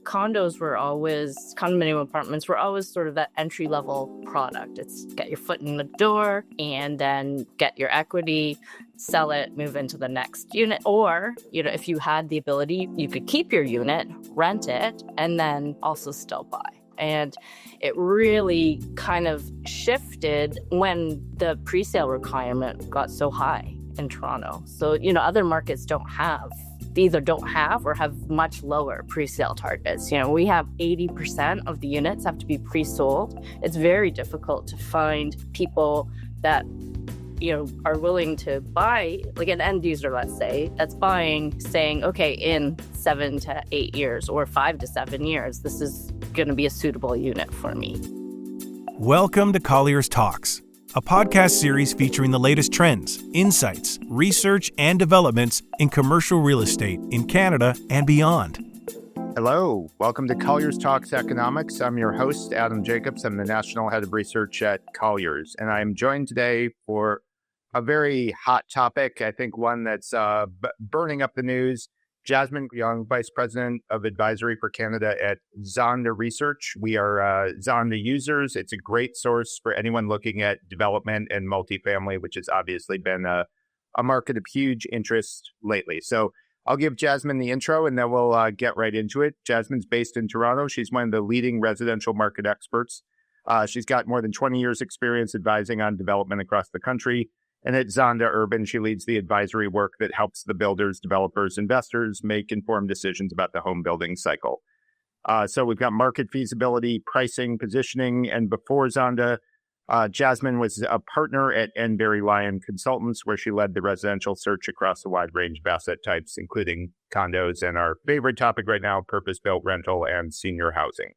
condominium apartments were always sort of that entry-level product. It's get your foot in the door and then get your equity, sell it, move into the next unit. Or, if you had the ability, you could keep your unit, rent it, and then also still buy. And it really kind of shifted when the presale requirement got so high in Toronto. So, other markets either don't have or have much lower presale targets. We have 80% of the units have to be pre-sold. It's very difficult to find people that are willing to buy, like an end user, let's say, that's buying, saying, okay, in 7 to 8 years or 5 to 7 years, this is going to be a suitable unit for me. Welcome to Colliers Talks, a podcast series featuring the latest trends, insights, research, and developments in commercial real estate in Canada and beyond. Hello, welcome to Colliers Talks Economics. I'm your host, Adam Jacobs. I'm the National Head of Research at Colliers, and I'm joined today for a very hot topic, I think one that's burning up the news. Jasmine Young, Vice President of Advisory for Canada at Zonda Research. We are Zonda users. It's a great source for anyone looking at development and multifamily, which has obviously been a market of huge interest lately. So I'll give Jasmine the intro and then we'll get right into it. Jasmine's based in Toronto. She's one of the leading residential market experts. She's got more than 20 years experience advising on development across the country. And at Zonda Urban, she leads the advisory work that helps the builders, developers, investors make informed decisions about the home building cycle. So we've got market feasibility, pricing, positioning. And before Zonda, Jasmine was a partner at Enberry Lyon Consultants, where she led the residential search across a wide range of asset types, including condos and our favorite topic right now, purpose-built rental and senior housing.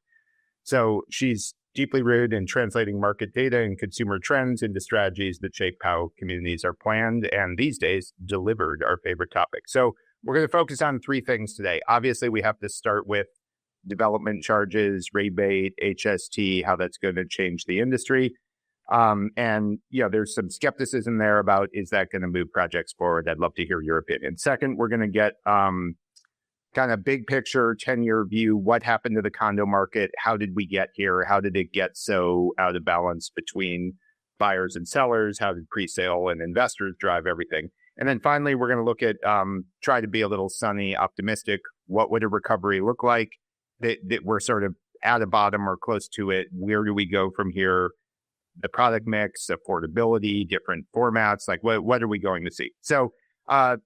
So she's deeply rooted in translating market data and consumer trends into strategies that shape how communities are planned and these days delivered, our favorite topic. So we're going to focus on three things today. Obviously, we have to start with development charges, rebate, HST, how that's going to change the industry. There's some skepticism there about, is that going to move projects forward? I'd love to hear your opinion. Second, we're going to get kind of big picture, 10-year view. What happened to the condo market? How did we get here? How did it get so out of balance between buyers and sellers? How did presale and investors drive everything? And then finally, we're going to look at, try to be a little sunny, optimistic. What would a recovery look like? That we're sort of at a bottom or close to it. Where do we go from here? The product mix, affordability, different formats, like what are we going to see? So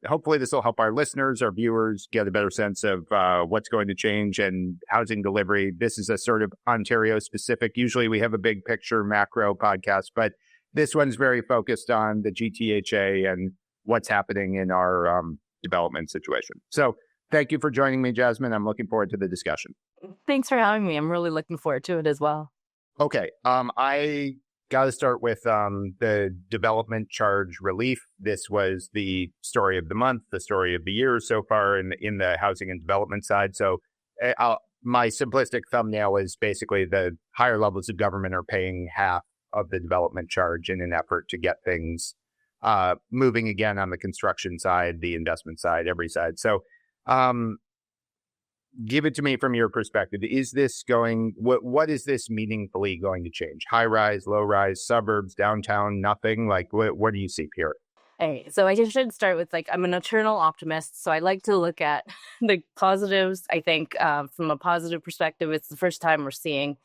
hopefully this will help our listeners, our viewers get a better sense of what's going to change and housing delivery. This is a sort of Ontario specific. Usually we have a big picture macro podcast, but this one's very focused on the GTHA and what's happening in our development situation. So thank you for joining me, Jasmine. I'm looking forward to the discussion. Thanks for having me. I'm really looking forward to it as well. Okay. I got to start with the development charge relief. This was the story of the month, the story of the year so far in the housing and development side. So my simplistic thumbnail is basically the higher levels of government are paying half of the development charge in an effort to get things moving again on the construction side, the investment side, every side. So give it to me from your perspective. Is this what is this meaningfully going to change? High rise, low rise, suburbs, downtown, nothing? Like, what do you see here? Hey, so I just should start with, I'm an eternal optimist. So I like to look at the positives. I think from a positive perspective, it's the first time we're seeing,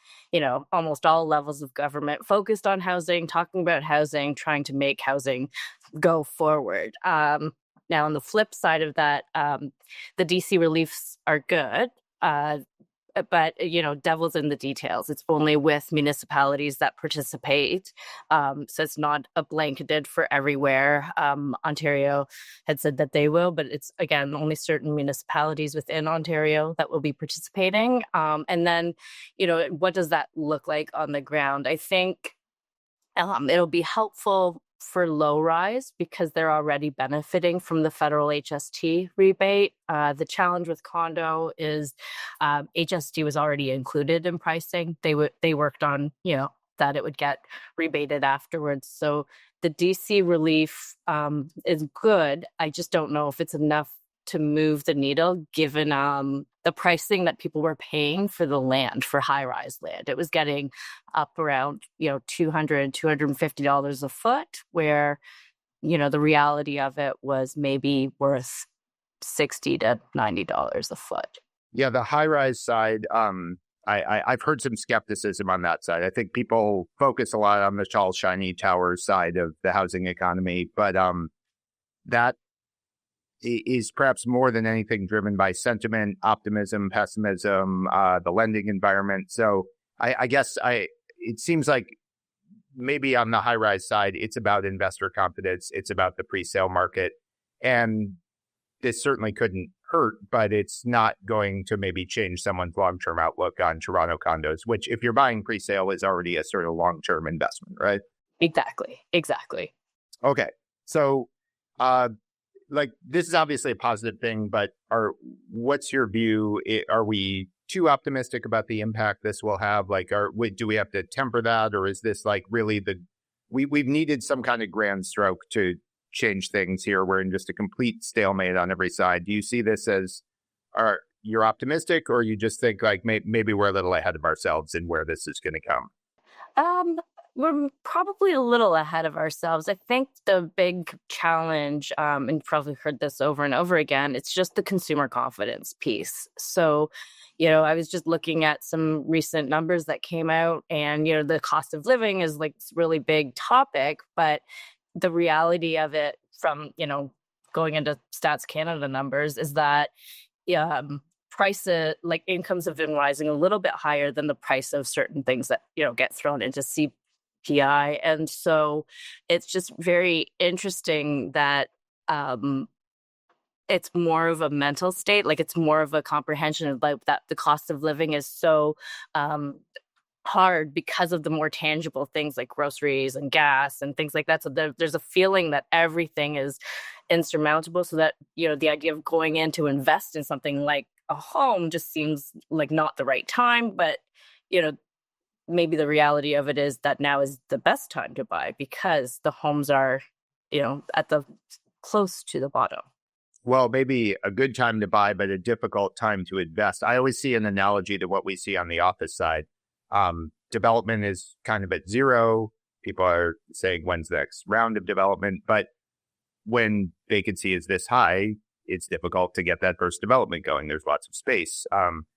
almost all levels of government focused on housing, talking about housing, trying to make housing go forward. Now, on the flip side of that, the DC reliefs are good, but, devil's in the details. It's only with municipalities that participate. So it's not a blanketed for everywhere. Ontario had said that they will, but it's, again, only certain municipalities within Ontario that will be participating. And then, what does that look like on the ground? I think it'll be helpful for low rise because they're already benefiting from the federal HST rebate. The challenge with condo is HST was already included in pricing. They worked on, that it would get rebated afterwards. So the DC relief is good. I just don't know if it's enough to move the needle given the pricing that people were paying for the land, for high-rise land. It was getting up around, $200, $250 a foot, where, the reality of it was maybe worth $60 to $90 a foot. Yeah, the high-rise side, I've heard some skepticism on that side. I think people focus a lot on the tall, shiny tower side of the housing economy, but that is perhaps more than anything driven by sentiment, optimism, pessimism, the lending environment. So I guess it seems like maybe on the high-rise side, it's about investor confidence. It's about the pre-sale market. And this certainly couldn't hurt, but it's not going to maybe change someone's long-term outlook on Toronto condos, which if you're buying pre-sale is already a sort of long-term investment, right? Exactly. Okay. So, this is obviously a positive thing, but what's your view? Are we too optimistic about the impact this will have? Do we have to temper that? Or is this really we've needed some kind of grand stroke to change things here? We're in just a complete stalemate on every side. Do you see this as, you're optimistic, or you just think maybe we're a little ahead of ourselves in where this is going to come? We're probably a little ahead of ourselves. I think the big challenge, and you've probably heard this over and over again, it's just the consumer confidence piece. So, I was just looking at some recent numbers that came out, and, the cost of living is this really big topic, but the reality of it from, going into Stats Canada numbers is that prices, incomes have been rising a little bit higher than the price of certain things that, get thrown into CPI. And so it's just very interesting that it's more of a mental state, it's more of a comprehension of that the cost of living is so hard because of the more tangible things like groceries and gas and things like that. So there's a feeling that everything is insurmountable, so that, the idea of going in to invest in something like a home just seems like not the right time. But, maybe the reality of it is that now is the best time to buy because the homes are, at the close to the bottom. Well, maybe a good time to buy, but a difficult time to invest. I always see an analogy to what we see on the office side. Development is kind of at zero. People are saying, when's the next round of development? But when vacancy is this high, it's difficult to get that first development going. There's lots of space.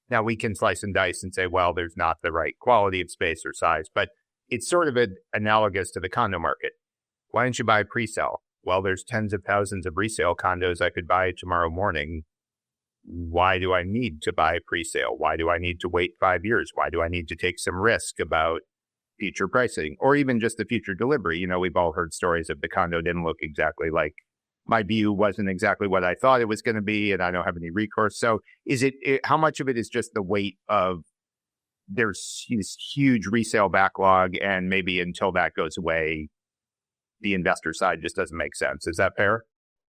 Now we can slice and dice and say, well, there's not the right quality of space or size, but it's sort of analogous to the condo market. Why don't you buy pre-sale? Well, there's tens of thousands of resale condos I could buy tomorrow morning. Why do I need to buy pre-sale? Why do I need to wait 5 years? Why do I need to take some risk about future pricing or even just the future delivery? We've all heard stories of the condo didn't look exactly like my view, wasn't exactly what I thought it was going to be, and I don't have any recourse. So how much of it is just the weight of there's this huge resale backlog, and maybe until that goes away, the investor side just doesn't make sense? Is that fair?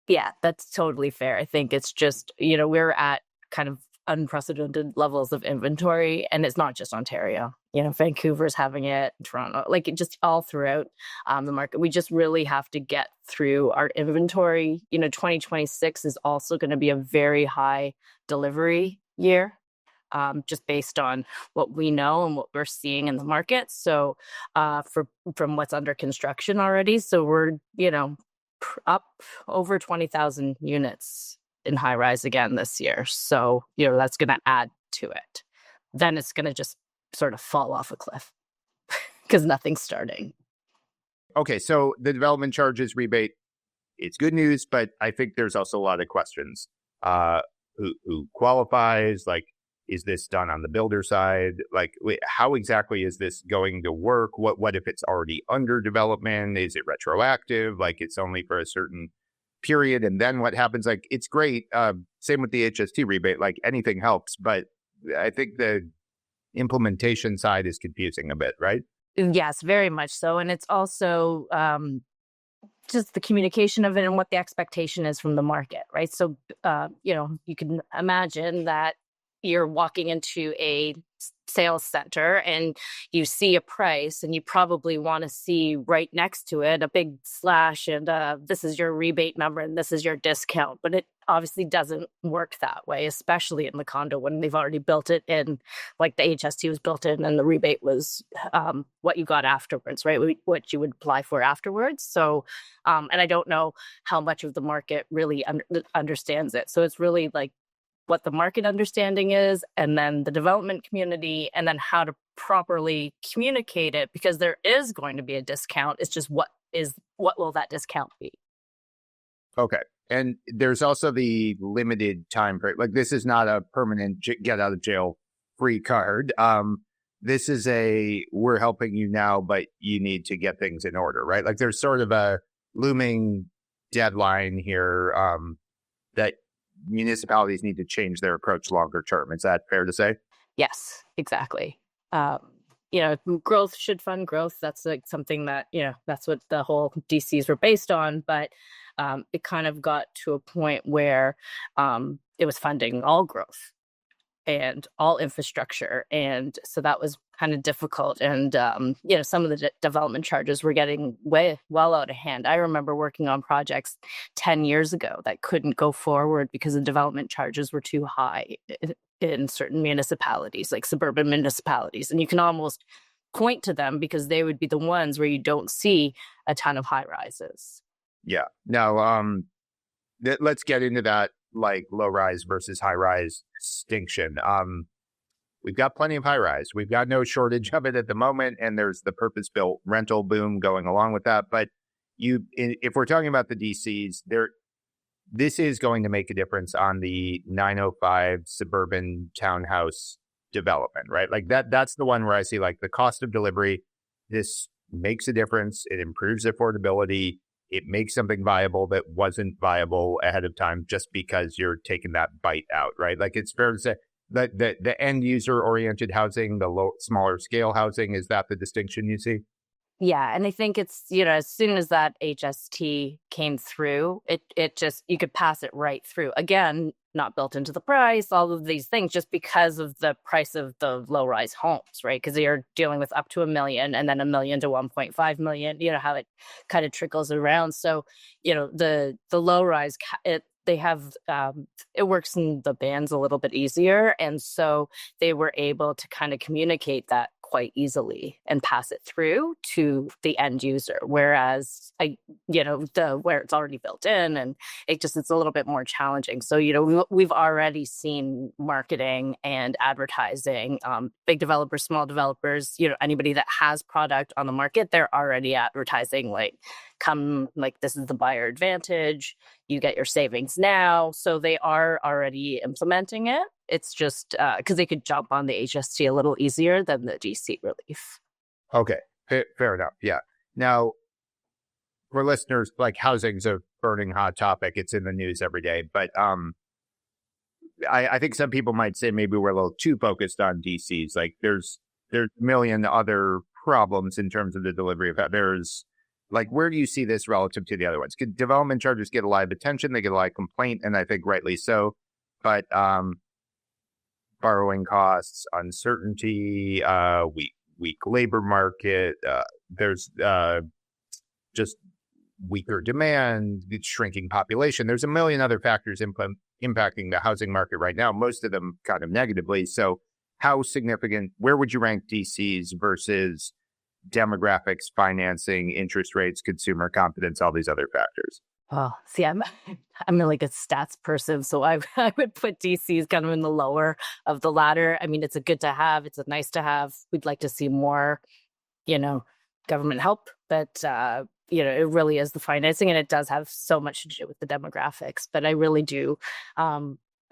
Yeah, that's totally fair. I think it's just, we're at kind of unprecedented levels of inventory, and it's not just Ontario. Vancouver's having it, Toronto, it just all throughout the market. We just really have to get through our inventory. 2026 is also going to be a very high delivery year, just based on what we know and what we're seeing in the market. So from what's under construction already. So we're, up over 20,000 units in high rise again this year. So, that's going to add to it. Then it's going to just sort of fall off a cliff because nothing's starting. Okay, so the development charges rebate, it's good news, but I think there's also a lot of questions. Who qualifies? Is this done on the builder side? How exactly is this going to work? What if it's already under development? Is it retroactive? It's only for a certain period, and then what happens? It's great. Same with the HST rebate. Anything helps, but I think the implementation side is confusing a bit, right? Yes, very much so. And it's also just the communication of it and what the expectation is from the market, right? So, you can imagine that you're walking into a sales center and you see a price and you probably want to see right next to it a big slash and this is your rebate number and this is your discount. But it obviously doesn't work that way, especially in the condo when they've already built it in, like the HST was built in and the rebate was what you got afterwards, right? What you would apply for afterwards. So, and I don't know how much of the market really understands it. So it's really like what the market understanding is, and then the development community, and then how to properly communicate it, because there is going to be a discount. It's just what will that discount be? Okay. And there's also the limited time period. Like, this is not a permanent get out of jail free card. This is we're helping you now, but you need to get things in order, right? Like, there's sort of a looming deadline here that municipalities need to change their approach longer term. Is that fair to say? Yes, exactly. Growth should fund growth. That's like something that, that's what the whole DCs were based on. But it kind of got to a point where it was funding all growth and all infrastructure. And so that was kind of difficult. And, some of the development charges were getting well out of hand. I remember working on projects 10 years ago that couldn't go forward because the development charges were too high in certain municipalities, like suburban municipalities. And you can almost point to them because they would be the ones where you don't see a ton of high rises. Yeah. Now, let's get into that, like low rise versus high rise distinction. We've got plenty of high rise. We've got no shortage of it at the moment. And there's the purpose built rental boom going along with that. But if we're talking about the DCs, this is going to make a difference on the 905 suburban townhouse development, right? Like that's the one where I see like the cost of delivery. This makes a difference. It improves affordability. It makes something viable that wasn't viable ahead of time just because you're taking that bite out, right? Like, it's fair to say that the end user oriented housing, the smaller scale housing, is that the distinction you see? Yeah. And I think it's, as soon as that HST came through, it just, you could pass it right through. Again, not built into the price, all of these things, just because of the price of the low rise homes, right? Because you're dealing with up to $1 million and then $1 million to 1.5 million, how it kind of trickles around. So, the low rise, they have, it works in the bands a little bit easier. And so they were able to kind of communicate that quite easily and pass it through to the end user. Whereas where it's already built in, and it's a little bit more challenging. So, we've already seen marketing and advertising, big developers, small developers, anybody that has product on the market, they're already advertising this is the buyer advantage. You get your savings now. So they are already implementing it. It's just because they could jump on the HST a little easier than the DC relief. Okay, fair enough. Yeah. Now, for listeners, like, housing's a burning hot topic. It's in the news every day. But I think some people might say maybe we're a little too focused on DCs. Like, there's a million other problems in terms of the delivery of that. Like, where do you see this relative to the other ones? Development charges get a lot of attention. They get a lot of complaint, and I think rightly so. But borrowing costs, uncertainty, weak labor market, there's just weaker demand, shrinking population. There's a million other factors impacting the housing market right now, most of them kind of negatively. So how significant, where would you rank DCs versus demographics, financing, interest rates, consumer confidence, all these other factors? Oh, see, I'm really good stats person, so I would put DCs kind of in the lower of the ladder. I mean, it's a good to have, it's a nice to have. We'd like to see more, government help, but it really is the financing, and it does have so much to do with the demographics. But I really do.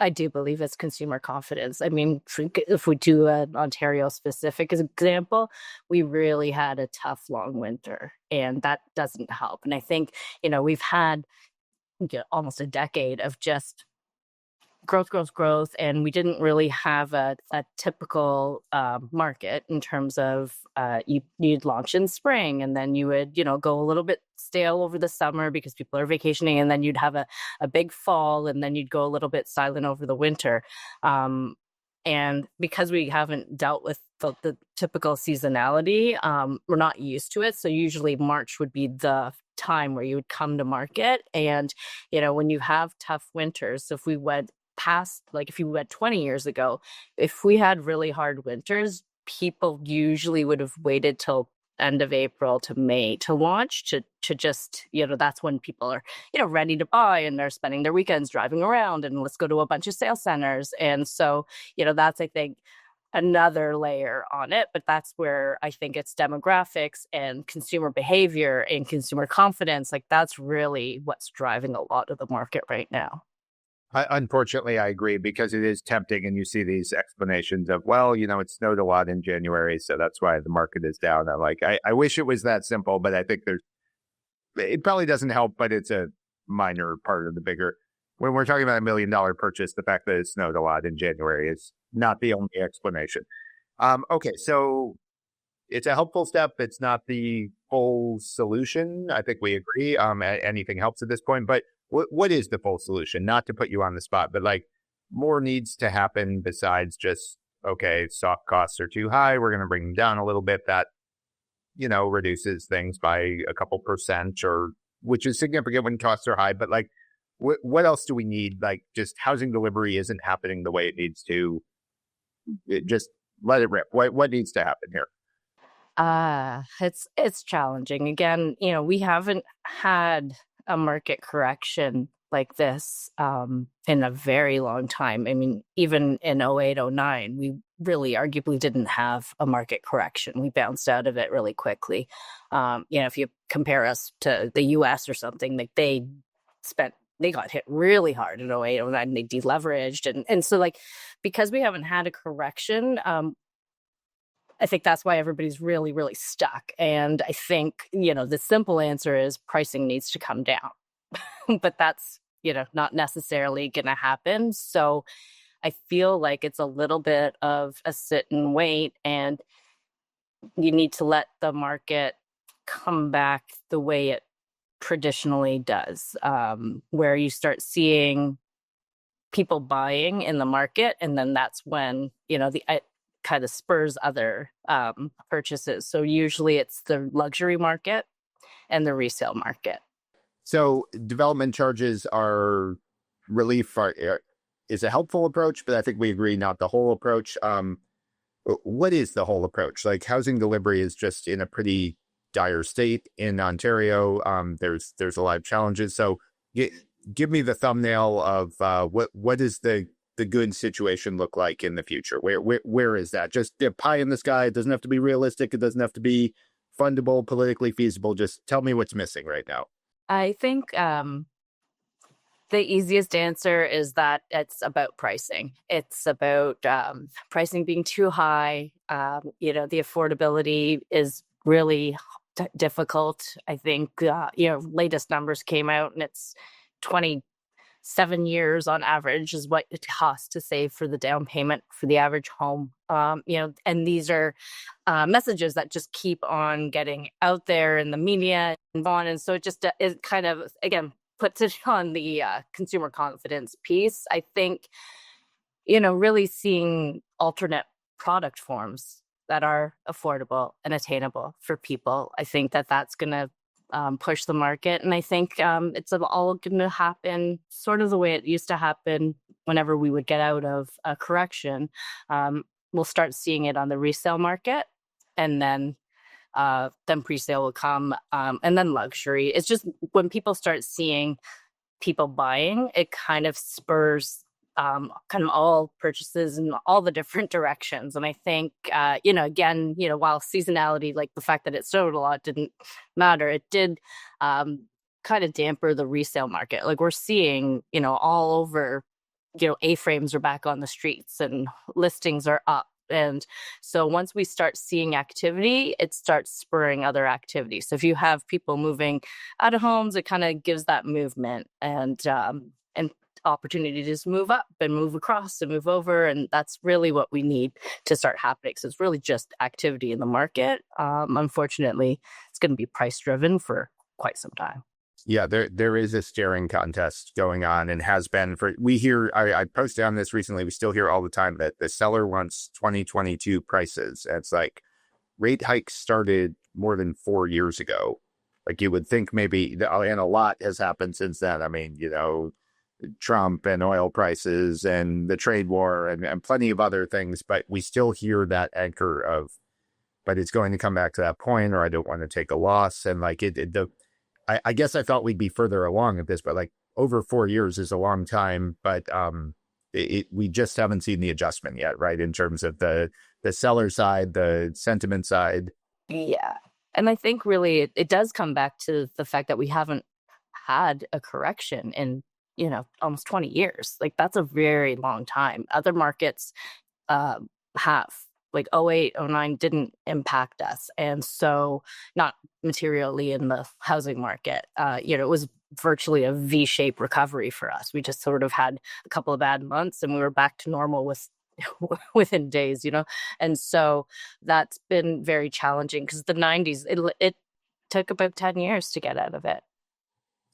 I do believe it's consumer confidence. I mean, if we do an Ontario-specific example, we really had a tough, long winter, and that doesn't help. And I think, we've had almost a decade of just growth, and we didn't really have a typical market in terms of you'd launch in spring, and then you would go a little bit stale over the summer because people are vacationing, and then you'd have a big fall, and then you'd go a little bit silent over the winter. And because we haven't dealt with the typical seasonality, we're not used to it. So usually March would be the time where you would come to market. And, when you have tough winters, so if we went past, like if you went 20 years ago, if we had really hard winters, people usually would have waited till end of April to May to launch to just, that's when people are, ready to buy and they're spending their weekends driving around and let's go to a bunch of sales centers. And so, that's, I think, another layer on it, but that's where I think it's demographics and consumer behavior and consumer confidence. Like that's really what's driving a lot of the market right now. Unfortunately, I agree, because it is tempting, and you see these explanations of, well, it snowed a lot in January, so that's why the market is down. I'm like, I wish it was that simple, but I think it probably doesn't help, but it's a minor part of the bigger. When we're talking about $1 million purchase, the fact that it snowed a lot in January is not the only explanation. Okay, so it's a helpful step. It's not the full solution. I think we agree. Anything helps at this point, but what is the full solution? Not to put you on the spot, but like more needs to happen besides just, okay, soft costs are too high, we're going to bring them down a little bit. That, reduces things by a couple percent, or which is significant when costs are high. But like, what else do we need? Like just housing delivery isn't happening the way it needs to. Just let it rip. What needs to happen here? It's challenging. Again, we haven't had a market correction like this in a very long time. I mean, even in 08, 09, we really arguably didn't have a market correction. We bounced out of it really quickly. If you compare us to the US or something, like they got hit really hard in 08, 09, they deleveraged. And so like, because we haven't had a correction, I think that's why everybody's really, really stuck. And I think, the simple answer is pricing needs to come down. But that's, not necessarily going to happen. So I feel like it's a little bit of a sit and wait, and you need to let the market come back the way it traditionally does, where you start people buying in the market. And then that's when, it kind of spurs other purchases. So usually it's the luxury market and the resale market. So development charges are relief is a helpful approach, but I think we agree not the whole approach. What is the whole approach? Like housing delivery is just in a pretty dire state in Ontario. There's a lot of challenges. So give me the thumbnail of what does the good situation look like in the future? Where is that? Just pie in the sky. It doesn't have to be realistic. It doesn't have to be fundable, politically feasible. Just tell me what's missing right now. I think the easiest answer is that it's about pricing. It's about pricing being too high. The affordability is really difficult. I think, latest numbers came out and it's 27 years on average is what it costs to save for the down payment for the average home. And these are messages that just keep on getting out there in the media and on. And so it kind of, again, puts it on the consumer confidence piece. I think, really seeing alternate product forms that are affordable and attainable for people. I think that's going to push the market. And I think it's all going to happen sort of the way it used to happen whenever we would get out of a correction. We'll start seeing it on the resale market, and then presale will come, and then luxury. It's just when people start seeing people buying, it kind of spurs kind of all purchases in all the different directions. And I think, again, while seasonality, like the fact that it snowed a lot didn't matter, it did kind of damper the resale market. Like we're seeing, all over, A-frames are back on the streets and listings are up. And so once we start seeing activity, it starts spurring other activity. So if you have people moving out of homes, it kind of gives that movement and opportunity to just move up and move across and move over. And that's really what we need to start happening. So it's really just activity in the market. Unfortunately, it's going to be price driven for quite some time. Yeah, there is a staring contest going on, and has been we hear, I posted on this recently, we still hear all the time that the seller wants 2022 prices. And it's like rate hikes started more than 4 years ago. Like you would think maybe, and a lot has happened since then. I mean, Trump and oil prices and the trade war and plenty of other things, but we still hear that anchor of, but it's going to come back to that point, or I don't want to take a loss. And like I guess I thought we'd be further along at this, but like over 4 years is a long time, but we just haven't seen the adjustment yet, right? In terms of the seller side, the sentiment side. Yeah. And I think really it does come back to the fact that we haven't had a correction in, almost 20 years. Like that's a very long time. Other markets have, like 08, 09 didn't impact us. And so not materially in the housing market. It was virtually a V-shaped recovery for us. We just sort of had a couple of bad months and we were back to normal within days, And so that's been very challenging because the 90s, it took about 10 years to get out of it.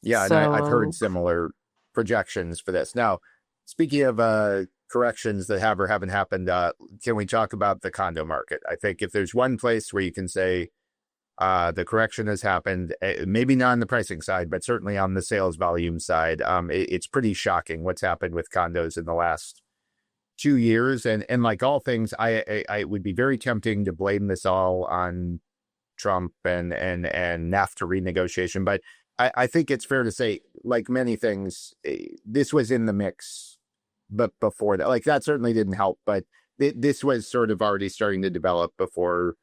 Yeah, so... and I've heard similar projections for this. Now, speaking of corrections that have or haven't happened, can we talk about the condo market? I think if there's one place where you can say the correction has happened, maybe not on the pricing side, but certainly on the sales volume side, it's pretty shocking what's happened with condos in the last 2 years. And like all things, I would be very tempting to blame this all on Trump and NAFTA renegotiation. But I think it's fair to say, like many things, this was in the mix, but before that, like that certainly didn't help. But this was sort of already starting to develop before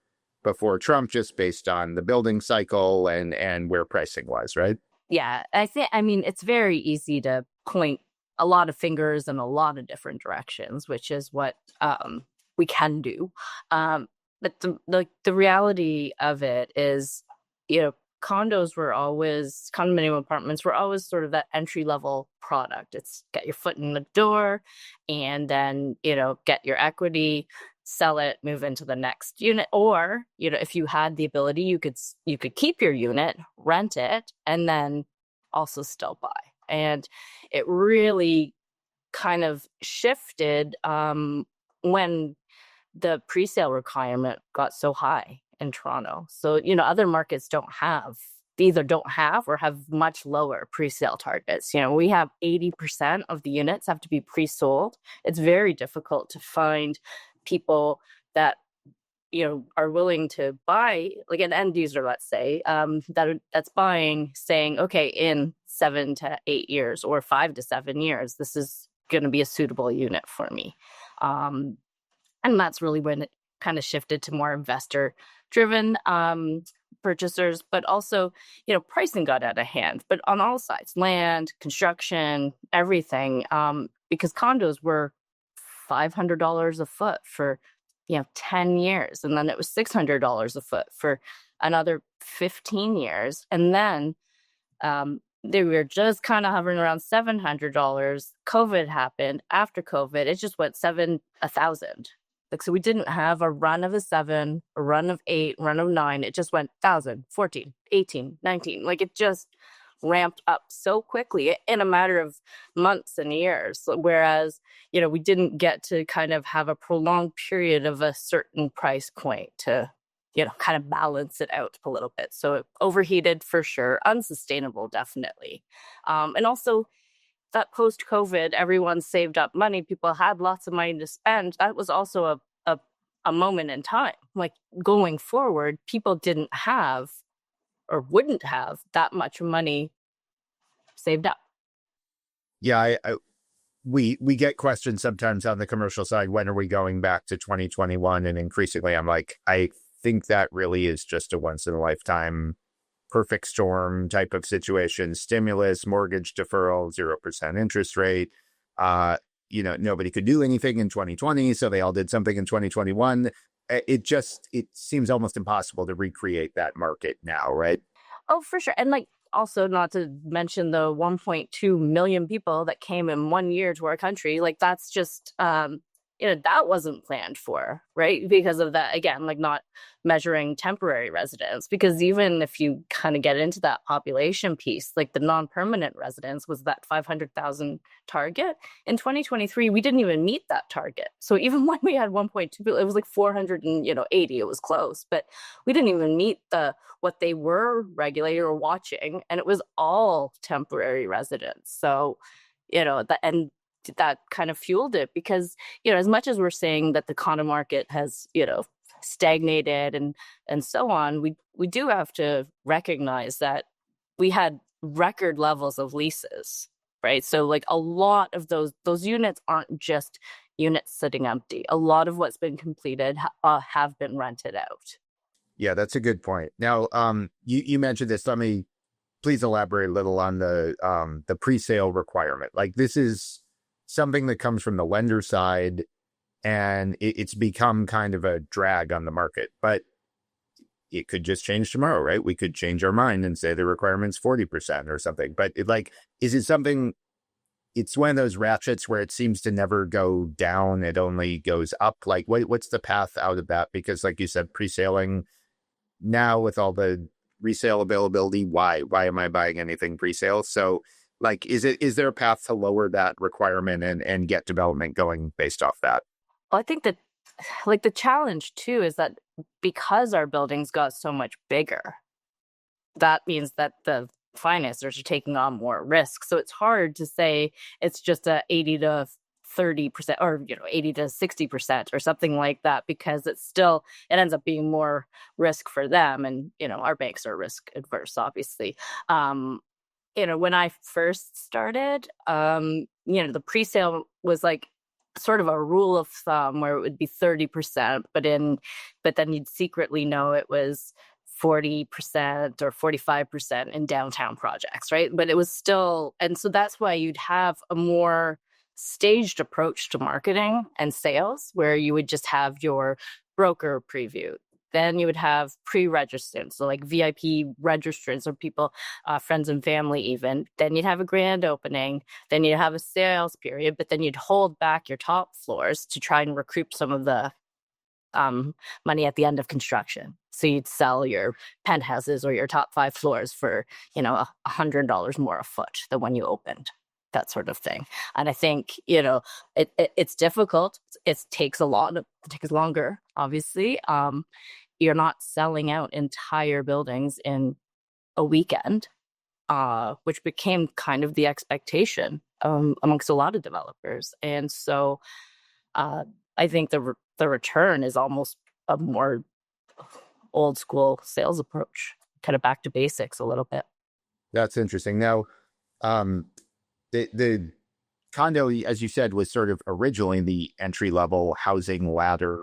Trump, just based on the building cycle and where pricing was, right? Yeah, I mean, it's very easy to point a lot of fingers in a lot of different directions, which is what we can do. But the reality of it is, condominium apartments were always sort of that entry level product. It's get your foot in the door and then, get your equity, sell it, move into the next unit. Or, if you had the ability, you could keep your unit, rent it, and then also still buy. And it really kind of shifted when the presale requirement got so high in Toronto. So, other markets either don't have or have much lower presale targets. We have 80% of the units have to be pre-sold. It's very difficult to find people that, are willing to buy, like an end user, let's say, that's buying, saying, okay, in 7 to 8 years or 5 to 7 years, this is going to be a suitable unit for me. And that's really when it kind of shifted to more investor-driven purchasers, but also, pricing got out of hand, but on all sides, land, construction, everything, because condos were $500 a foot for, 10 years. And then it was $600 a foot for another 15 years. And then they were just kind of hovering around $700. COVID happened. After COVID, it just went $1,000. Like, so we didn't have a run of a 7, a run of 8, run of 9. It just went 1,000, 14, 18, 19. Like, it just ramped up so quickly in a matter of months and years. Whereas, we didn't get to kind of have a prolonged period of a certain price point to, kind of balance it out a little bit. So it overheated for sure, unsustainable, definitely. And also, that post-COVID, everyone saved up money. People had lots of money to spend. That was also a moment in time. Like, going forward, people didn't have or wouldn't have that much money saved up. Yeah, we get questions sometimes on the commercial side, when are we going back to 2021? And increasingly, I'm like, I think that really is just a once in a lifetime perfect storm type of situation. Stimulus, mortgage deferral, 0% interest rate. Nobody could do anything in 2020, so they all did something in 2021. It seems almost impossible to recreate that market now, right? Oh, for sure. And also not to mention the 1.2 million people that came in 1 year to our country. Like, that's just, that wasn't planned for, right? Because of that, again, like not measuring temporary residents, because even if you kind of get into that population piece, like the non-permanent residents was that 500,000 target. In 2023, we didn't even meet that target. So even when we had 1.2 billion, it was like 480, it was close, but we didn't even meet what they were regulating or watching, and it was all temporary residents. So, and that kind of fueled it, because, as much as we're saying that the condo market has, stagnated and so on, we do have to recognize that we had record levels of leases, right? So like a lot of those units aren't just units sitting empty. A lot of what's been completed have been rented out. Yeah, that's a good point. Now, you mentioned this. Let me please elaborate a little on the pre-sale requirement. Like, this is something that comes from the lender side, and it's become kind of a drag on the market. But it could just change tomorrow, right? We could change our mind and say the requirement's 40% or something. But is it something? It's one of those ratchets where it seems to never go down; it only goes up. Like, what's the path out of that? Because, like you said, pre-saling now with all the resale availability, why am I buying anything pre-sale? So, like, is there a path to lower that requirement and get development going based off that? Well, I think that, like, the challenge too is that because our buildings got so much bigger, that means that the financiers are taking on more risk. So it's hard to say it's just a 80 to 30% or 80 to 60% or something like that, because it ends up being more risk for them. And our banks are risk adverse, obviously. When I first started, the pre-sale was like sort of a rule of thumb where it would be 30%, but then you'd secretly know it was 40% or 45% in downtown projects, right? But it was still, and so that's why you'd have a more staged approach to marketing and sales, where you would just have your broker preview. Then you would have pre-registrants, so like VIP registrants or people, friends and family even. Then you'd have a grand opening. Then you'd have a sales period, but then you'd hold back your top floors to try and recoup some of the money at the end of construction. So you'd sell your penthouses or your top 5 floors for, $100 more a foot than when you opened, that sort of thing. And I think, it's difficult. It takes longer, obviously. You're not selling out entire buildings in a weekend, which became kind of the expectation amongst a lot of developers. And so I think the return is almost a more old school sales approach, kind of back to basics a little bit. That's interesting. Now, the condo, as you said, was sort of originally the entry level housing ladder,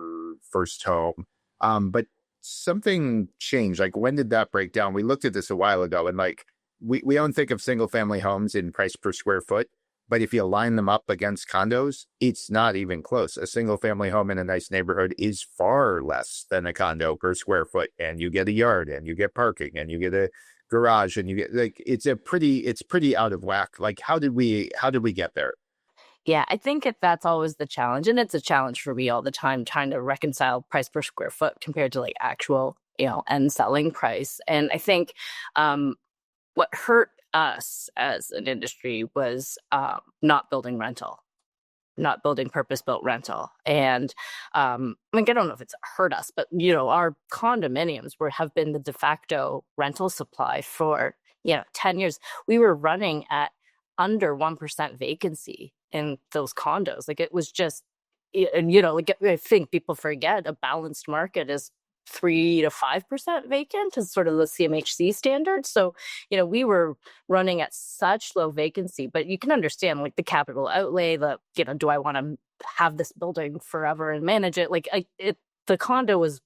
first home. But something changed. Like, when did that break down? We looked at this a while ago, and like we don't think of single family homes in price per square foot. But if you line them up against condos, it's not even close. A single family home in a nice neighborhood is far less than a condo per square foot. And you get a yard, and you get parking, and you get a garage, and you get, like, it's pretty out of whack. Like, how did we get there? Yeah, I think that's always the challenge. And it's a challenge for me all the time, trying to reconcile price per square foot compared to like actual, end selling price. And I think what hurt us as an industry was not building purpose-built rental. And I don't know if it's hurt us, but our condominiums have been the de facto rental supply for 10 years. We were running at under 1% vacancy in those condos. Like, it was just, and I think people forget a balanced market is 3 to 5% vacant is sort of the CMHC standard. So, we were running at such low vacancy, but you can understand like the capital outlay, do I want to have this building forever and manage it? The condo was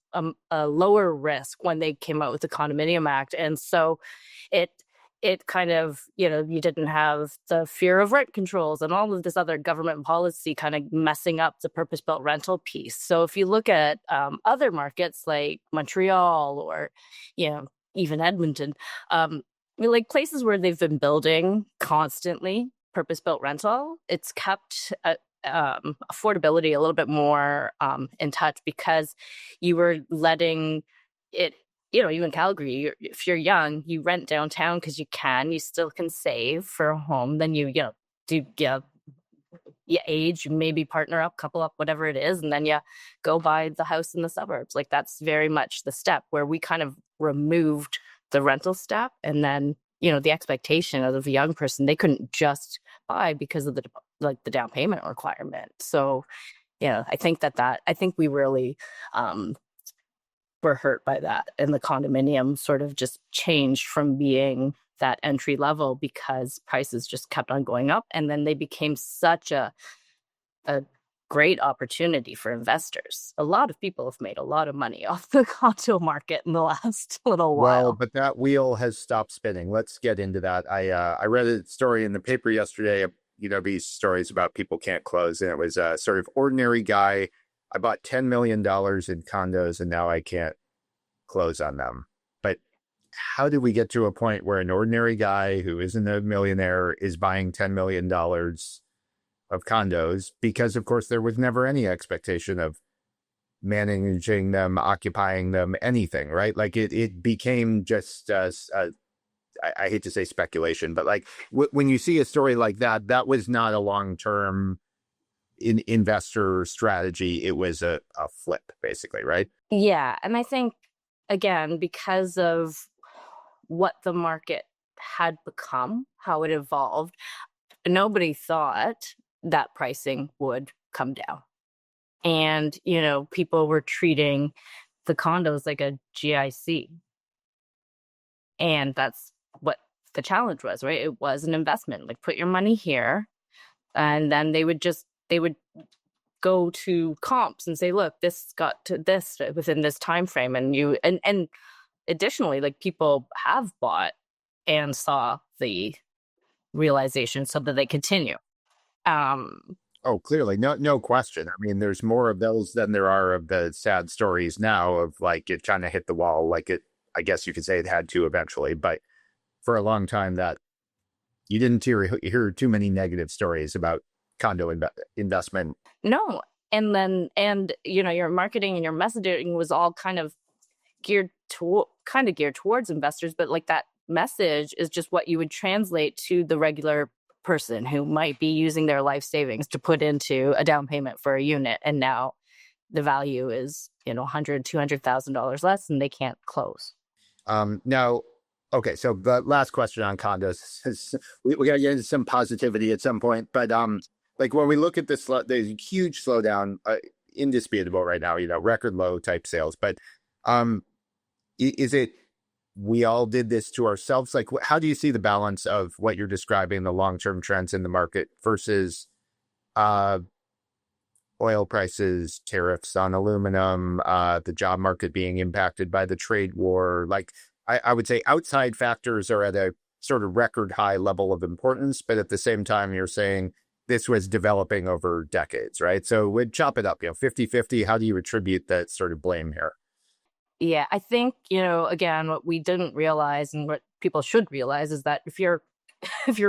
a lower risk when they came out with the Condominium Act. And so it kind of, you didn't have the fear of rent controls and all of this other government policy kind of messing up the purpose-built rental piece. So if you look at other markets like Montreal or, even Edmonton, like places where they've been building constantly purpose-built rental, it's kept affordability a little bit more in touch, because you were letting it, you in Calgary, if you're young, you rent downtown because you still can save for a home. Then you age, you maybe partner up, couple up, whatever it is, and then you go buy the house in the suburbs. Like, that's very much the step where we kind of removed the rental step. And then, the expectation of the young person, they couldn't just buy because of the down payment requirement. So, I think we really were hurt by that. And the condominium sort of just changed from being that entry level because prices just kept on going up. And then they became such a great opportunity for investors. A lot of people have made a lot of money off the condo market in the last little while. Well, but that wheel has stopped spinning. Let's get into that. I read a story in the paper yesterday, these stories about people can't close. And it was a sort of ordinary guy. I bought $10 million in condos and now I can't close on them. But how did we get to a point where an ordinary guy who isn't a millionaire is buying $10 million of condos? Because, of course, there was never any expectation of managing them, occupying them, anything, right? Like it became just, I hate to say speculation, but like when you see a story like that, that was not a long-term investor strategy. It was a flip, basically, right? Yeah. And I think, again, because of what the market had become, how it evolved, nobody thought that pricing would come down. And, people were treating the condos like a GIC. And that's what the challenge was, right? It was an investment. Like, put your money here. And then they would go to comps and say, look, this got to this within this time frame. And additionally, like, people have bought and saw the realization so that they continue. Oh, clearly. No question. I mean, there's more of those than there are of the sad stories now of like it kind of hit the wall. Like I guess you could say it had to eventually, but for a long time that you didn't hear too many negative stories about condo investment. No. And your marketing and your messaging was all kind of geared towards investors, but like that message is just what you would translate to the regular person who might be using their life savings to put into a down payment for a unit. And now the value is, $100,000, $200,000 less, and they can't close. Now, okay. So the last question on condos is we got to get into some positivity at some point, but, like when we look at this, there's a huge slowdown, indisputable right now, record low type sales, but, is it, we all did this to ourselves? Like, how do you see the balance of what you're describing, the long-term trends in the market versus oil prices, tariffs on aluminum, the job market being impacted by the trade war? Like, I would say outside factors are at a sort of record high level of importance, but at the same time, you're saying this was developing over decades, right? So we'd chop it up, 50-50. How do you attribute that sort of blame here? Yeah, I think, again, what we didn't realize and what people should realize is that if you're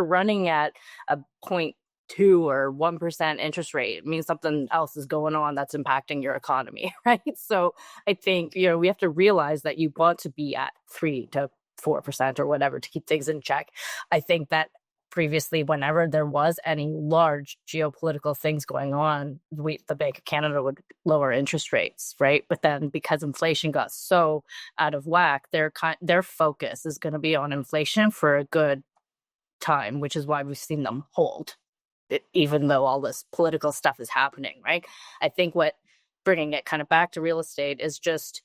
running at a 0.2 or 1% interest rate, it means something else is going on that's impacting your economy, right? So I think, we have to realize that you want to be at 3 to 4% or whatever to keep things in check. I think that previously, whenever there was any large geopolitical things going on, the Bank of Canada would lower interest rates, right? But then because inflation got so out of whack, their focus is going to be on inflation for a good time, which is why we've seen them hold it, even though all this political stuff is happening, right? I think bringing it kind of back to real estate is just,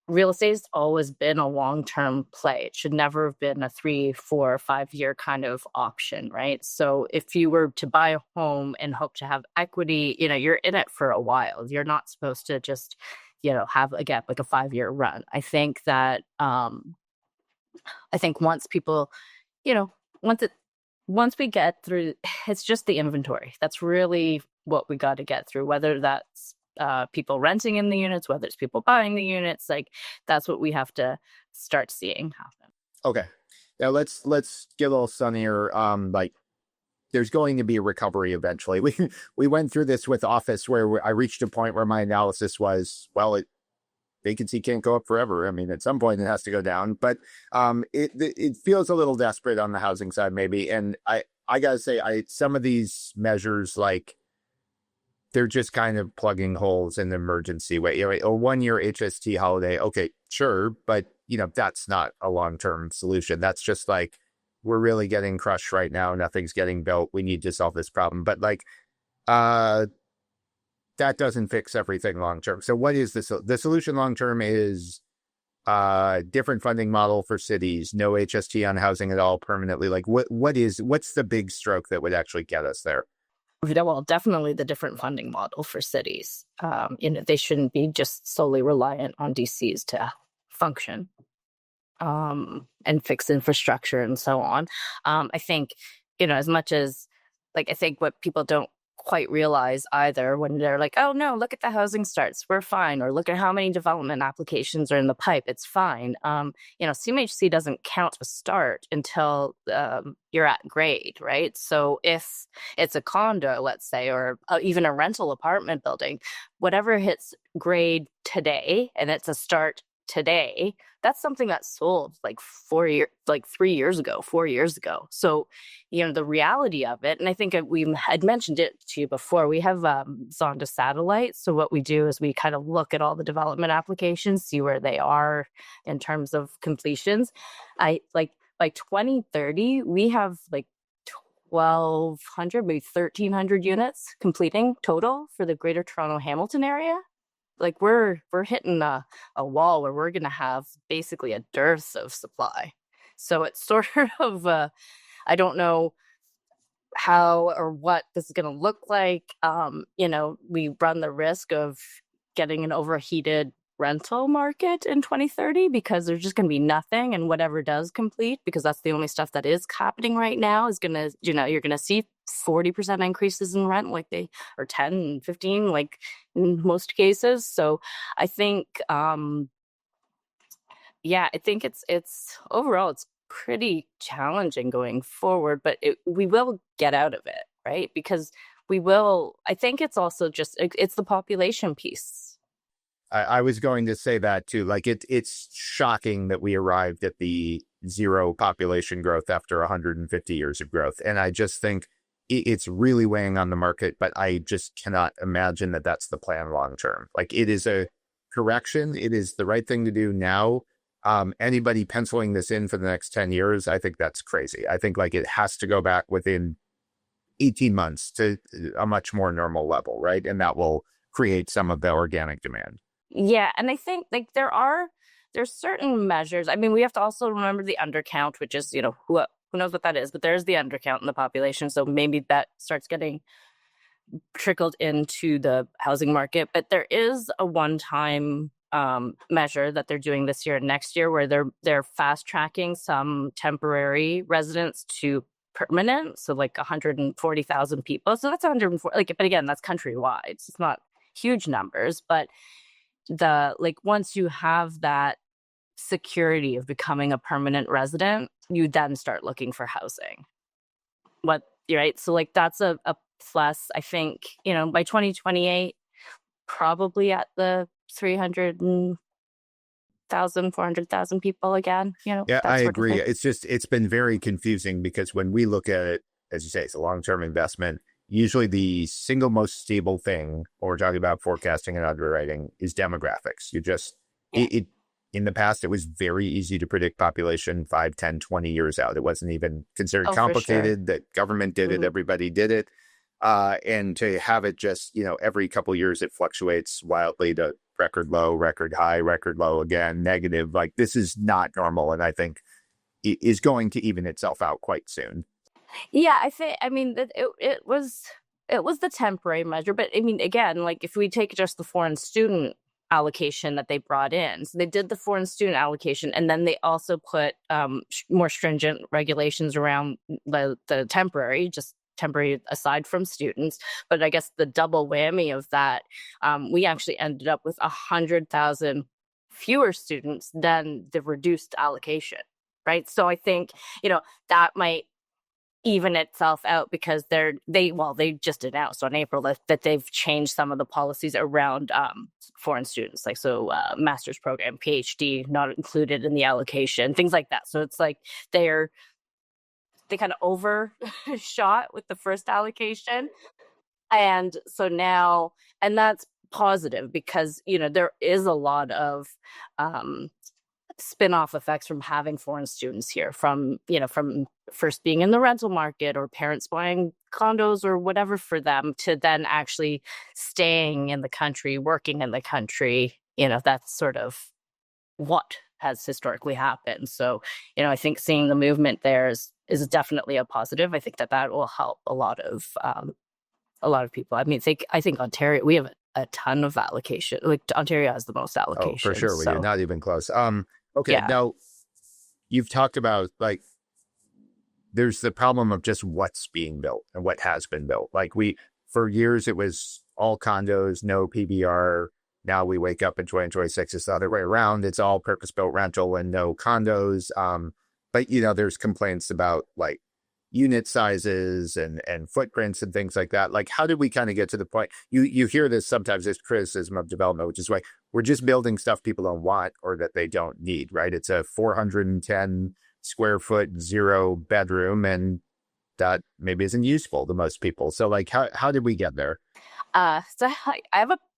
real estate has always been a long-term play. It should never have been a 3, 4, 5-year kind of option, right? So if you were to buy a home and hope to have equity, you're in it for a while. You're not supposed to just, have a 5-year run. I think that, once people, once we get through, it's just the inventory. That's really what we got to get through, whether that's people renting in the units, whether it's people buying the units, like that's what we have to start seeing happen. Okay. Now let's get a little sunnier. Like there's going to be a recovery eventually. We went through this with office where I reached a point where my analysis was, well, vacancy can't go up forever. I mean, at some point it has to go down, but it feels a little desperate on the housing side, maybe. And I gotta say, some of these measures, like, they're just kind of plugging holes in the emergency way. You know, a 1-year HST holiday, okay, sure, but that's not a long-term solution. That's just like, we're really getting crushed right now. Nothing's getting built. We need to solve this problem. But like, that doesn't fix everything long-term. So what is the solution long-term is different funding model for cities, no HST on housing at all permanently. Like what's the big stroke that would actually get us there? Well, definitely the different funding model for cities. They shouldn't be just solely reliant on DCs to function and fix infrastructure and so on. I think, as much as, like, I think what people don't quite realize either when they're like, oh no, look at the housing starts, we're fine, or look at how many development applications are in the pipe, it's fine. CMHC doesn't count a start until you're at grade, right? So if it's a condo, let's say, or even a rental apartment building, whatever hits grade today and it's a start today, that's something that sold like 3 years ago, 4 years ago. So, the reality of it, and I think we had mentioned it to you before, we have Zonda satellite. So what we do is we kind of look at all the development applications, see where they are in terms of completions. By 2030, we have like 1,200, maybe 1,300 units completing total for the Greater Toronto Hamilton area. Like we're hitting a wall where we're going to have basically a dearth of supply. So it's sort of, I don't know how or what this is going to look like. We run the risk of getting an overheated rental market in 2030 because there's just going to be nothing, and whatever does complete, because that's the only stuff that is happening right now, is going to, you're going to see 40% increases in rent, like or 10 and 15, like in most cases. So I think, I think it's overall, it's pretty challenging going forward, but we will get out of it, right? Because I think it's also just, it's the population piece. I was going to say that too. Like it's shocking that we arrived at the zero population growth after 150 years of growth. And I just think it's really weighing on the market, but I just cannot imagine that that's the plan long term. Like, it is a correction. It is the right thing to do now. Anybody penciling this in for the next 10 years, I think that's crazy. I think like it has to go back within 18 months to a much more normal level, right? And that will create some of the organic demand. Yeah, and I think like there's certain measures. I mean, we have to also remember the undercount, which is, who knows what that is, but there's the undercount in the population. So maybe that starts getting trickled into the housing market. But there is a one-time measure that they're doing this year and next year where they're fast tracking some temporary residents to permanent. So like 140,000 people. So that's 140. But again, that's countrywide. So it's not huge numbers, but once you have that security of becoming a permanent resident, you then start looking for housing. Right? So like that's a plus. I think, by 2028, probably at the 300,000, 400,000 people again. Yeah, I agree. It's been very confusing because when we look at it, as you say, it's a long-term investment. Usually the single most stable thing when we're talking about forecasting and underwriting is demographics. In the past, it was very easy to predict population 5, 10, 20 years out. It wasn't even considered complicated. Sure. That government did it, everybody did it. And to have it just, every couple of years, it fluctuates wildly to record low, record high, record low again, negative. Like, this is not normal. And I think it is going to even itself out quite soon. Yeah, it was the temporary measure, but I mean, again, like if we take just the foreign student allocation that they brought in, so they did the foreign student allocation, and then they also put more stringent regulations around the temporary aside from students. But I guess the double whammy of that, we actually ended up with 100,000 fewer students than the reduced allocation, right? So I think that might even itself out because they just announced on April that they've changed some of the policies around foreign students, like master's program, PhD not included in the allocation, things like that. So it's like they kind of overshot with the first allocation, and so now, and that's positive because there is a lot of spin-off effects from having foreign students here, from first being in the rental market or parents buying condos or whatever for them, to then actually staying in the country, working in the country. That's sort of what has historically happened. So, I think seeing the movement there is definitely a positive. I think that will help a lot of people. I mean, I think Ontario, we have a ton of allocation. Like Ontario has the most allocation. Oh, for sure. So. You're not even close. Okay. Yeah. Now you've talked about there's the problem of just what's being built and what has been built. Like for years, it was all condos, no PBR. Now we wake up in 2026, it's the other way around. It's all purpose-built rental and no condos. But there's complaints about unit sizes and footprints and things like that. Like, how did we kind of get to the point? You hear this sometimes as criticism of development, which is why we're just building stuff people don't want or that they don't need, right? It's a 410 square foot, 0 bedroom, and that maybe isn't useful to most people. So how did we get there? So I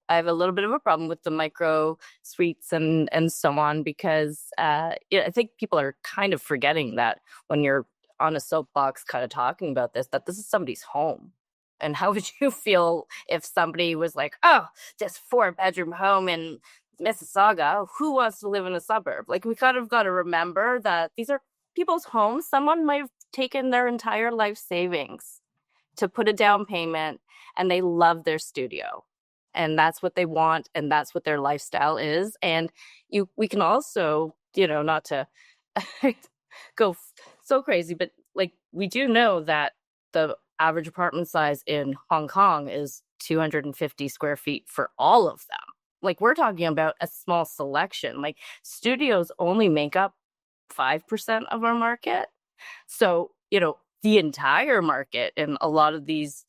have a little bit of a problem with the micro suites and so on, because I think people are kind of forgetting that when you're on a soapbox kind of talking about that this is somebody's home. And how would you feel if somebody was like, oh, this 4-bedroom home in Mississauga, who wants to live in a suburb? Like, we kind of got to remember that these are people's homes. Someone might have taken their entire life savings to put a down payment, and they love their studio. And that's what they want, and that's what their lifestyle is. And we can also, not to go so crazy, but we do know that the average apartment size in Hong Kong is 250 square feet for all of them. We're talking about a small selection. Studios only make up 5% of our market. So, the entire market in a lot of these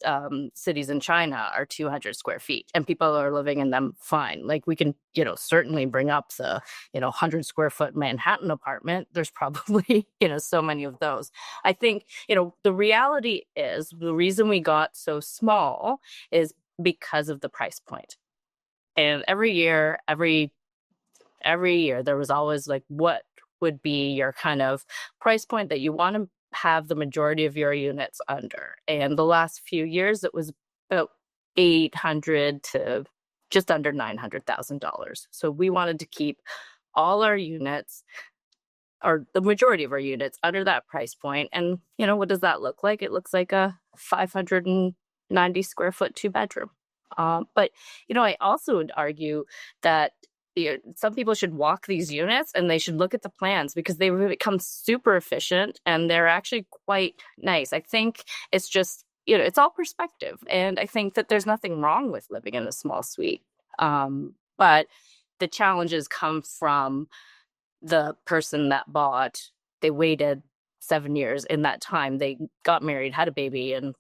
cities in China are 200 square feet, and people are living in them fine. We can, certainly bring up the, 100 square foot Manhattan apartment. There's probably, so many of those. I think, the reality is the reason we got so small is because of the price point. And every year, there was always what would be your kind of price point that you want to have the majority of your units under. And the last few years, it was about $800,000 to just under $900,000. So we wanted to keep all our units, or the majority of our units, under that price point. And, what does that look like? It looks like a 590 square foot 2-bedroom. But, I also would argue that some people should walk these units and they should look at the plans, because they become super efficient and they're actually quite nice. I think it's just, it's all perspective. And I think that there's nothing wrong with living in a small suite. But the challenges come from the person that bought. They waited 7 years. In that time, they got married, had a baby, and,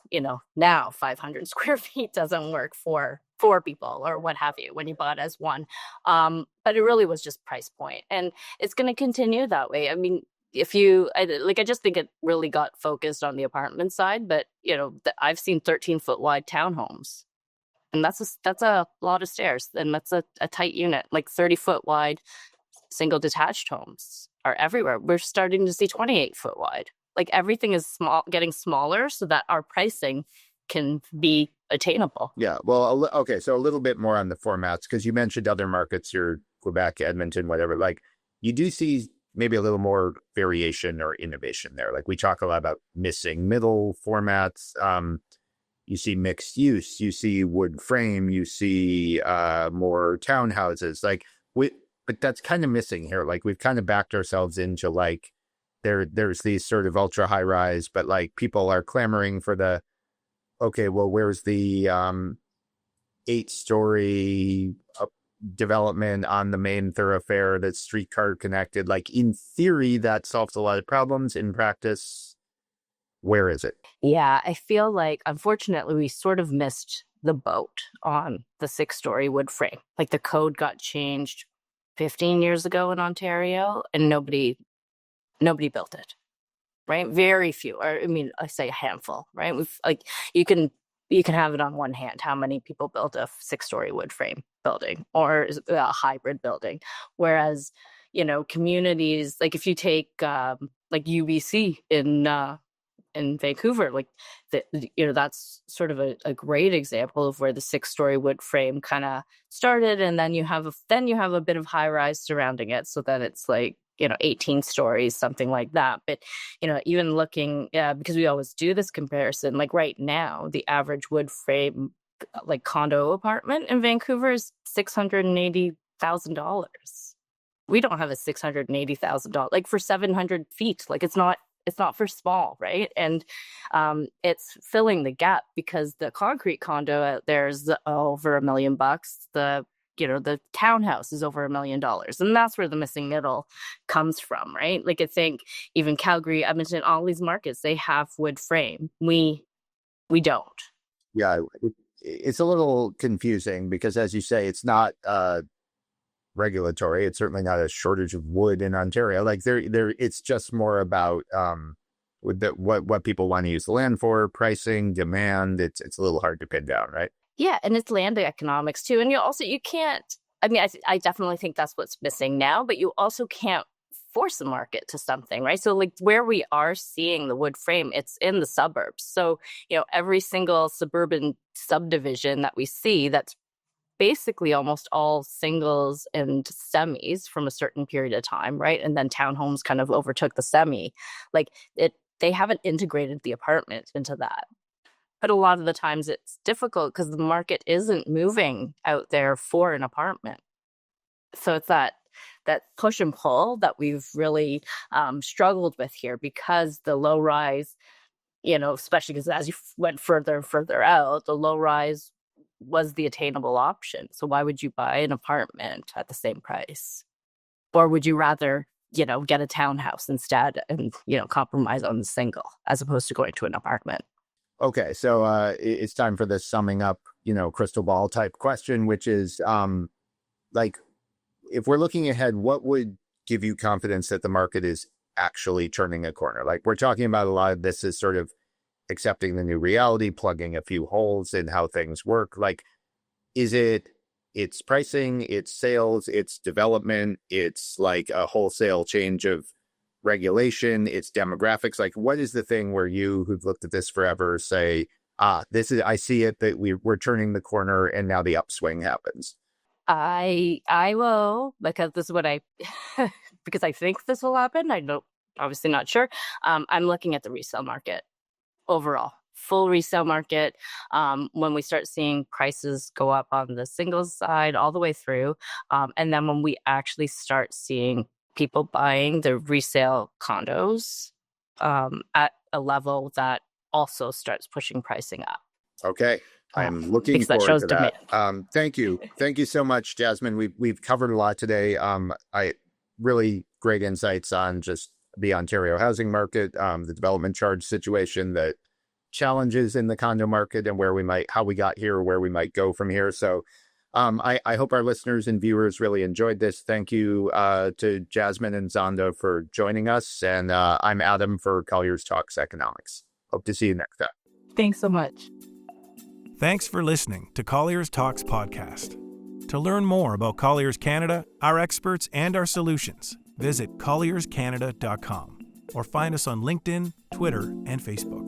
now 500 square feet doesn't work for 4 people or what have you when you bought as one. But it really was just price point. And it's going to continue that way. I mean, I just think it really got focused on the apartment side, but, I've seen 13-foot wide townhomes, and that's a lot of stairs, and that's a tight unit. 30-foot wide single detached homes are everywhere. We're starting to see 28-foot wide. Everything is getting smaller so that our pricing can be attainable. Yeah. Well, okay. So a little bit more on the formats, because you mentioned other markets, your Quebec, Edmonton, whatever. You do see maybe a little more variation or innovation there. We talk a lot about missing middle formats. You see mixed use, you see wood frame, you see more townhouses. But that's kind of missing here. We've kind of backed ourselves into there's these sort of ultra high rise, but people are clamoring for the, okay, well, where's the 8-story development on the main thoroughfare that's streetcar connected? In theory, that solves a lot of problems. In practice, where is it? Yeah, I feel like, unfortunately, we sort of missed the boat on the 6-story wood frame. Like the code got changed 15 years ago in Ontario, and nobody built it, right? Very few, or I mean, I say a handful, right? We've like you can have it on one hand how many people built a 6-story wood frame building or a hybrid building, whereas communities like if you take like UBC in Vancouver, like that's sort of a great example of where the 6-story wood frame kind of started, and then you have a bit of high rise surrounding it, so that it's like 18 stories, something like that. But even looking, because we always do this comparison, like right now, the average wood frame like condo apartment in Vancouver is $680,000. We don't have a $680,000 like for 700 feet. Like it's not for small, right? And it's filling the gap because the concrete condo out there is over $1 million. The townhouse is over $1 million. And that's where the missing middle comes from, right? Like I think even Calgary, Edmonton, all these markets, they have wood frame. We don't. Yeah, it's a little confusing because, as you say, it's not regulatory. It's certainly not a shortage of wood in Ontario. Like it's just more about with what people want to use the land for, pricing, demand. It's a little hard to pin down, right? Yeah, and it's land economics too. And you can't. I mean, I definitely think that's what's missing now. But you also can't force a market to something, right? So like where we are seeing the wood frame, it's in the suburbs. So every single suburban subdivision that we see, that's basically almost all singles and semis from a certain period of time, right? And then townhomes kind of overtook the semi. Like they haven't integrated the apartment into that. But a lot of the times it's difficult because the market isn't moving out there for an apartment. So it's that push and pull that we've really struggled with here, because the low rise, especially because as you went further and further out, the low rise was the attainable option. So why would you buy an apartment at the same price? Or would you rather, get a townhouse instead and, compromise on the single as opposed to going to an apartment? Okay, so it's time for this summing up, crystal ball type question, which is like, if we're looking ahead, what would give you confidence that the market is actually turning a corner? Like we're talking about a lot of this is sort of accepting the new reality, plugging a few holes in how things work. Like, is it's pricing, it's sales, it's development, it's like a wholesale change of regulation, it's demographics? Like, what is the thing where you, who've looked at this forever, say, I see it, that we're turning the corner and now the upswing happens? I will, because this is what because I think this will happen. I don't, obviously not sure. I'm looking at the resale market overall, full resale market. When we start seeing prices go up on the singles side all the way through, and then when we actually start seeing people buying the resale condos at a level that also starts pushing pricing up. Okay. I'm looking forward to that. Demand. Thank you. Thank you so much, Jasmine. We've covered a lot today. I really great insights on just the Ontario housing market, the development charge situation, the challenges in the condo market, and how we got here, where we might go from here. So I hope our listeners and viewers really enjoyed this. Thank you to Jasmine and Zonda for joining us. And I'm Adam for Colliers Talks Economics. Hope to see you next time. Thanks so much. Thanks for listening to Colliers Talks Podcast. To learn more about Colliers Canada, our experts, and our solutions, visit collierscanada.com or find us on LinkedIn, Twitter, and Facebook.